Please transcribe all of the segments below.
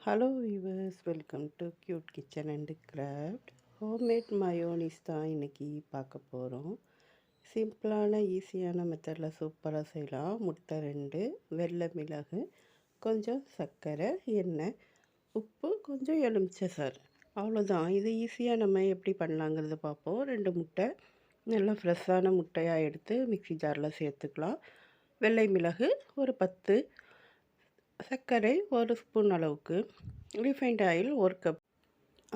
Hello viewers, welcome to cute kitchen and craft. Homemade mayonnaise தான் இன்றைக்கி பார்க்க போகிறோம். சிம்பிளான ஈஸியான மெத்தடில் சூப்பராக செய்யலாம். முட்டை 2, வெள்ளை மிளகு, கொஞ்சம் சர்க்கரை, எண்ணெய், உப்பு, கொஞ்சம் எலுமிச்சை சாறு, அவ்வளோதான். இது ஈஸியாக நம்ம எப்படி பண்ணலாங்கிறத பார்ப்போம். 2 முட்டை நல்லா ஃப்ரெஷ்ஷான முட்டையாக எடுத்து மிக்ஸி ஜாரில் சேர்த்துக்கலாம். வெள்ளை மிளகு ஒரு 10, சர்க்கரை 1 ஸ்பூன் அளவுக்கு, ரீஃபைண்ட் ஆயில் 1 கப்.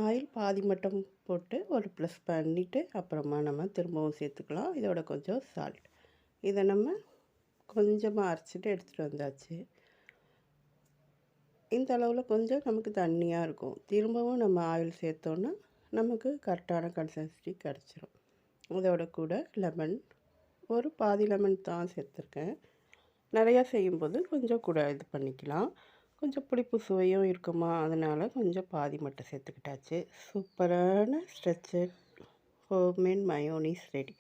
ஆயில் பாதி மட்டும் போட்டு ஒரு ப்ளஸ் பண்ணிவிட்டு அப்புறமா நம்ம திரும்பவும் சேர்த்துக்கலாம். இதோட கொஞ்சம் சால்ட். இதை நம்ம கொஞ்சமாக அரைச்சிட்டு எடுத்துகிட்டு வந்தாச்சு. இந்த அளவில் கொஞ்சம் நமக்கு தண்ணியாக இருக்கும். திரும்பவும் நம்ம ஆயில் சேர்த்தோன்னா நமக்கு கரெக்டான கன்சிஸ்டன்சி கிடச்சிரும். இதோட கூட லெமன், ஒரு பாதி லெமன் தான் சேர்த்துருக்கேன். நிறையா செய்யும்போது கொஞ்சம் கூட இது பண்ணிக்கலாம். கொஞ்சம் புளிப்பு சுவையும் இருக்குமா, அதனால் கொஞ்சம் பாதி மட்டும் சேர்த்துக்கிட்டாச்சு. சூப்பரான ஸ்ட்ரெச்சட் ஹோம்மேட் மயோனிஸ் ரெடி.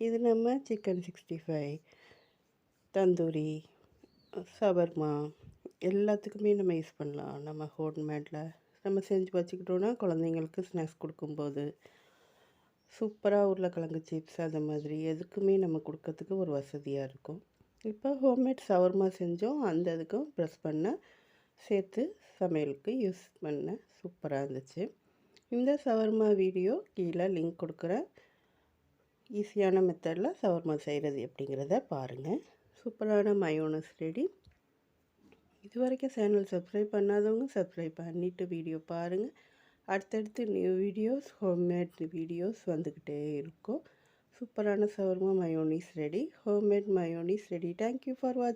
இது நம்ம சிக்கன் 65, தந்தூரி, சவர்மா எல்லாத்துக்குமே நம்ம யூஸ் பண்ணலாம். நம்ம ஹோம்மேடில் நம்ம செஞ்சு வச்சுக்கிட்டோன்னா குழந்தைங்களுக்கு ஸ்நாக்ஸ் கொடுக்கும்போது சூப்பராக உருளைக்கிழங்கு சிப்ஸ் அந்த மாதிரி எதுக்குமே நம்ம கொடுக்கறதுக்கு ஒரு வசதியாக இருக்கும். இப்போ ஹோம்மேட் ஷவர்மா செஞ்சோம். அந்த இதுக்கும் ப்ரெஸ் பண்ண சேர்த்து சமையலுக்கு யூஸ் பண்ண சூப்பராக இருந்துச்சு. இந்த ஷவர்மா வீடியோ கீழே லிங்க் கொடுக்குறேன். ஈஸியான மெத்தடில் ஷவர்மா செய்கிறது எப்படிங்கிறத பாருங்கள். சூப்பரான மயோனஸ் ரெடி. இது வரைக்கும் சேனல் சப்ஸ்கிரைப் பண்ணாதவங்க சப்ஸ்கிரைப் பண்ணிவிட்டு வீடியோ பாருங்கள். அடுத்தடுத்து நியூ வீடியோஸ், ஹோம்மேட் வீடியோஸ் வந்துக்கிட்டே இருக்கும். சூப்பரான shawarma mayonnaise ready. Homemade mayonnaise ready. Thank you for வாட்சிங்.